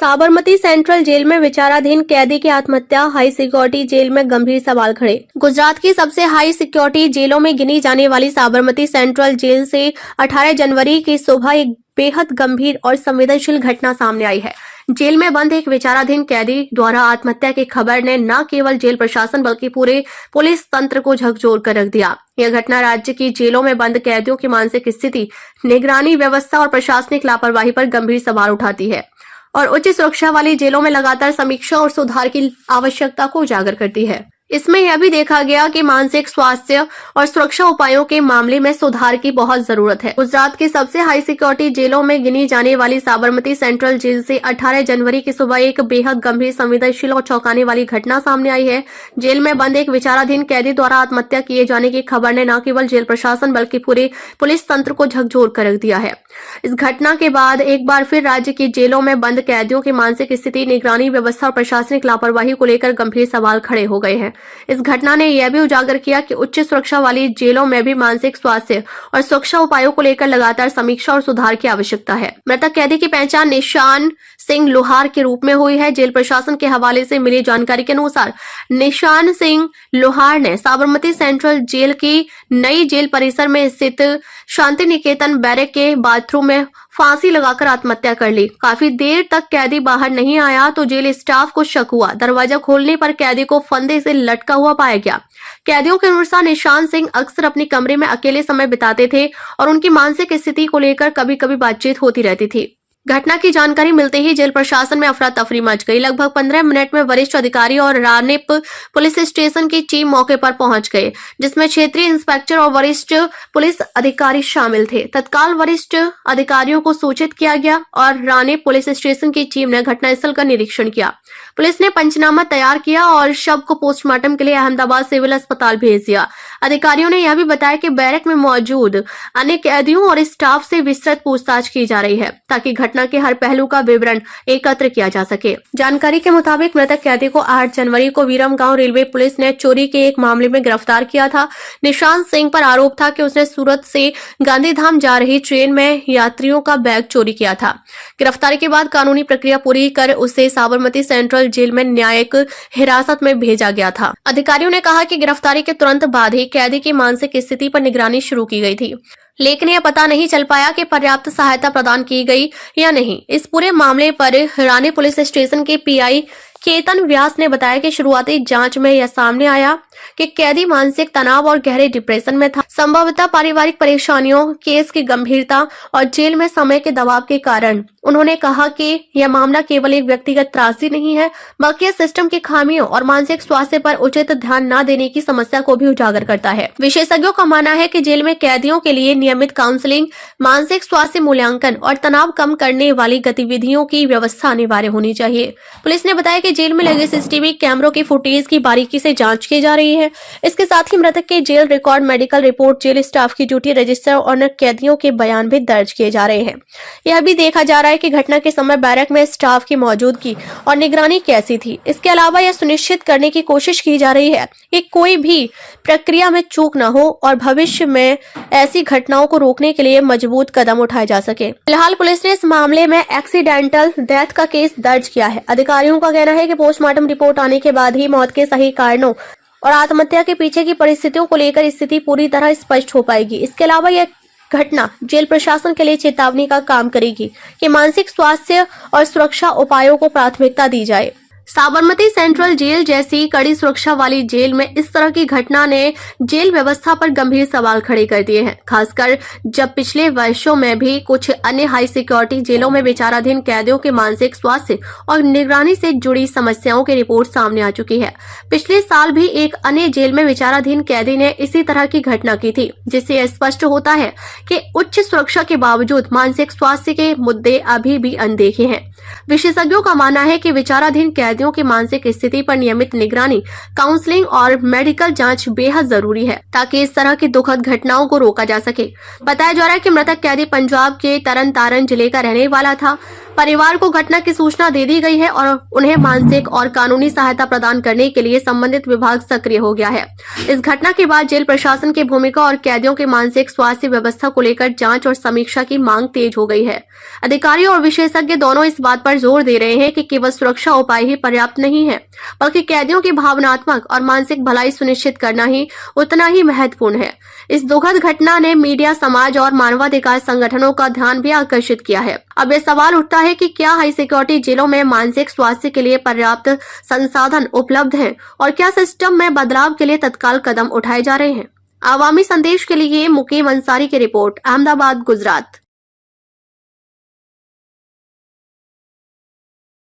Sabarmati central jail में विचाराधीन कैदी की आत्महत्या, हाई सिक्योरिटी जेल में गंभीर सवाल खड़े। गुजरात की सबसे हाई सिक्योरिटी जेलों में गिनी जाने वाली साबरमती सेंट्रल जेल से 18 जनवरी की सुबह एक बेहद गंभीर और संवेदनशील घटना सामने आई है। जेल में बंद एक विचाराधीन कैदी द्वारा आत्महत्या की खबर ने न केवल जेल प्रशासन बल्कि पूरे पुलिस तंत्र को झकझोर कर रख दिया। यह घटना राज्य की जेलों में बंद कैदियों की मानसिक स्थिति, निगरानी व्यवस्था और प्रशासनिक लापरवाही पर गंभीर सवाल उठाती है और उच्च सुरक्षा वाली जेलों में लगातार समीक्षा और सुधार की आवश्यकता को उजागर करती है। इसमें यह भी देखा गया कि मानसिक स्वास्थ्य और सुरक्षा उपायों के मामले में सुधार की बहुत जरूरत है। गुजरात की सबसे हाई सिक्योरिटी जेलों में गिनी जाने वाली साबरमती सेंट्रल जेल से 18 जनवरी की सुबह एक बेहद गंभीर, संवेदनशील और चौंकाने वाली घटना सामने आई है। जेल में बंद एक विचाराधीन कैदी द्वारा आत्महत्या किए जाने की खबर ने न केवल जेल प्रशासन बल्कि पूरे पुलिस तंत्र को झकझोर कर रख दिया है। इस घटना के बाद एक बार फिर राज्य की जेलों में बंद कैदियों की मानसिक स्थिति, निगरानी व्यवस्था और प्रशासनिक लापरवाही को लेकर गंभीर सवाल खड़े हो गए हैं। इस घटना ने यह भी उजागर किया कि उच्च सुरक्षा वाली जेलों में भी मानसिक स्वास्थ्य और सुरक्षा उपायों को लेकर लगातार समीक्षा और सुधार की आवश्यकता है। मृतक कैदी की पहचान निशान सिंह लोहार के रूप में हुई है। जेल प्रशासन के हवाले से मिली जानकारी के अनुसार निशान सिंह लोहार ने साबरमती सेंट्रल जेल की नई जेल परिसर में स्थित शांति निकेतन बैरक के बाथरूम में फांसी लगाकर आत्महत्या कर ली। काफी देर तक कैदी बाहर नहीं आया तो जेल स्टाफ को शक हुआ। दरवाजा खोलने पर कैदी को फंदे से लटका हुआ पाया गया। कैदियों के अनुसार निशान सिंह अक्सर अपने कमरे में अकेले समय बिताते थे और उनकी मानसिक स्थिति को लेकर कभी कभी बातचीत होती रहती थी। घटना की जानकारी मिलते ही जेल प्रशासन में अफरा तफरी मच गई। लगभग 15 मिनट में वरिष्ठ अधिकारी और रानीप पुलिस स्टेशन की टीम मौके पर पहुंच गए, जिसमें क्षेत्रीय इंस्पेक्टर और वरिष्ठ पुलिस अधिकारी शामिल थे। तत्काल वरिष्ठ अधिकारियों को सूचित किया गया और रानीप पुलिस स्टेशन की टीम ने घटनास्थल का निरीक्षण किया। पुलिस ने पंचनामा तैयार किया और शव को पोस्टमार्टम के लिए अहमदाबाद सिविल अस्पताल भेज दिया। अधिकारियों ने यह भी बताया कि बैरक में मौजूद अन्य कैदियों और स्टाफ से विस्तृत पूछताछ की जा रही है ताकि घटना के हर पहलू का विवरण एकत्र किया जा सके। जानकारी के मुताबिक मृतक कैदी को 8 जनवरी को विरमगांव रेलवे पुलिस ने चोरी के एक मामले में गिरफ्तार किया था। निशान सिंह पर आरोप था कि उसने सूरत से गांधीधाम जा रही ट्रेन में यात्रियों का बैग चोरी किया था। गिरफ्तारी के बाद कानूनी प्रक्रिया पूरी कर उसे साबरमती सेंट्रल जेल में न्यायिक हिरासत में भेजा गया था। अधिकारियों ने कहा कि गिरफ्तारी के तुरंत बाद ही कैदी की मानसिक स्थिति पर निगरानी शुरू की गई थी, लेकिन यह पता नहीं चल पाया कि पर्याप्त सहायता प्रदान की गई या नहीं। इस पूरे मामले पर रानी पुलिस स्टेशन के पीआई केतन व्यास ने बताया कि शुरुआती जांच में यह सामने आया कि कैदी मानसिक तनाव और गहरे डिप्रेशन में था। संभवतः पारिवारिक परेशानियों, केस की गंभीरता और जेल में समय के दबाव के कारण। उन्होंने कहा कि यह मामला केवल एक व्यक्तिगत त्रासदी नहीं है, बल्कि सिस्टम की खामियों और मानसिक स्वास्थ्य पर उचित ध्यान न देने की समस्या को भी उजागर करता है। विशेषज्ञों का मानना है कि जेल में कैदियों के लिए नियमित काउंसलिंग, मानसिक स्वास्थ्य मूल्यांकन और तनाव कम करने वाली गतिविधियों की व्यवस्था अनिवार्य होनी चाहिए। पुलिस ने बताया कि जेल में लगे सीसीटीवी कैमरों की फुटेज की बारीकी से जांच की जा रही है। इसके साथ ही मृतक के jail record, medical report, jail staff की ड्यूटी रजिस्टर और कैदियों के बयान भी दर्ज किए जा रहे हैं। यह भी देखा जा रहा है कि घटना के समय बैरक में स्टाफ की मौजूदगी और निगरानी कैसी थी। इसके अलावा यह सुनिश्चित करने की कोशिश की जा रही है कि कोई भी प्रक्रिया में चूक न हो और भविष्य में ऐसी घटनाओं को रोकने के लिए मजबूत कदम उठाए जा सके। फिलहाल पुलिस ने इस मामले में एक्सीडेंटल डेथ का केस दर्ज किया है। अधिकारियों का कहना है कि पोस्टमार्टम रिपोर्ट आने के बाद ही मौत के सही कारणों और आत्महत्या के पीछे की परिस्थितियों को लेकर स्थिति पूरी तरह स्पष्ट हो पाएगी। इसके अलावा यह घटना जेल प्रशासन के लिए चेतावनी का काम करेगी कि मानसिक स्वास्थ्य और सुरक्षा उपायों को प्राथमिकता दी जाए। साबरमती सेंट्रल जेल जैसी कड़ी सुरक्षा वाली जेल में इस तरह की घटना ने जेल व्यवस्था पर गंभीर सवाल खड़े कर दिए हैं, खासकर जब पिछले वर्षों में भी कुछ अन्य हाई सिक्योरिटी जेलों में विचाराधीन कैदियों के मानसिक स्वास्थ्य और निगरानी से जुड़ी समस्याओं की रिपोर्ट सामने आ चुकी है। पिछले साल भी एक अन्य जेल में विचाराधीन कैदी ने इसी तरह की घटना की थी, जिससे यह स्पष्ट होता है कि उच्च सुरक्षा के बावजूद मानसिक स्वास्थ्य के मुद्दे अभी भी अनदेखे हैं। विशेषज्ञों का मानना है कि विचाराधीन कैदियों की मानसिक स्थिति पर नियमित निगरानी, काउंसलिंग और मेडिकल जांच बेहद जरूरी है ताकि इस तरह की दुखद घटनाओं को रोका जा सके। बताया जा रहा है कि मृतक कैदी पंजाब के तरन तारण जिले का रहने वाला था। परिवार को घटना की सूचना दे दी गई है और उन्हें मानसिक और कानूनी सहायता प्रदान करने के लिए संबंधित विभाग सक्रिय हो गया है। इस घटना के बाद जेल प्रशासन की भूमिका और कैदियों के मानसिक स्वास्थ्य व्यवस्था को लेकर जांच और समीक्षा की मांग तेज हो गई है। अधिकारी और विशेषज्ञ दोनों इस बात पर जोर दे रहे हैं कि केवल सुरक्षा उपाय ही पर्याप्त नहीं है, बल्कि कैदियों की भावनात्मक और मानसिक भलाई सुनिश्चित करना ही उतना ही महत्वपूर्ण है। इस दुखद घटना ने मीडिया, समाज और मानवाधिकार संगठनों का ध्यान भी आकर्षित किया है। अब यह सवाल उठता है कि क्या हाई सिक्योरिटी जेलों में मानसिक स्वास्थ्य के लिए पर्याप्त संसाधन उपलब्ध हैं और क्या सिस्टम में बदलाव के लिए तत्काल कदम उठाए जा रहे हैं। आवामी संदेश के लिए मुकीम अंसारी की रिपोर्ट, अहमदाबाद, गुजरात।